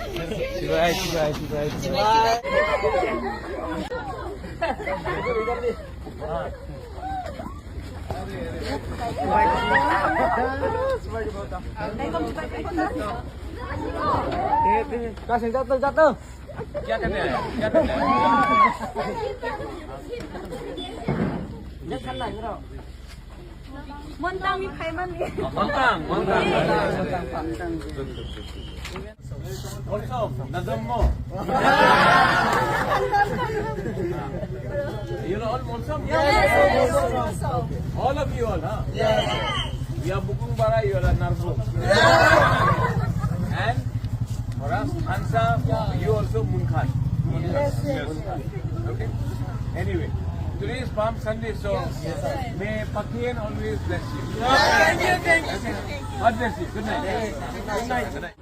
Sibai, sibai, sibai, sibai. Kasih jatuh, jatuh. क्या करने आया? क्या करने आया? Montang mi khai man ni. Montang, montang. Also, Nazam Mo. You know all Monsam? Yes. All of you all, huh? Yes. We are Bukung Bara, you are Narbo. And for us, Hansa, you also Munkhan. Yes. Okay? Anyway, today is Palm Sunday, so may Pakian always bless you. Thank you. God bless you. Good night. Good night.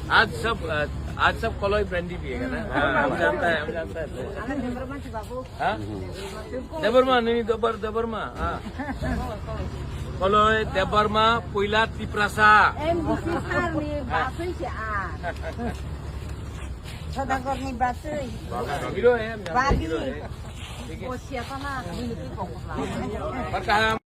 आज सब कॉलोई brandy पिएगा ना? हम जानता है हाँ? देबरमा नहीं देबरमा हाँ कॉलोई देबरमा पुइला तिप्रासा हीरो है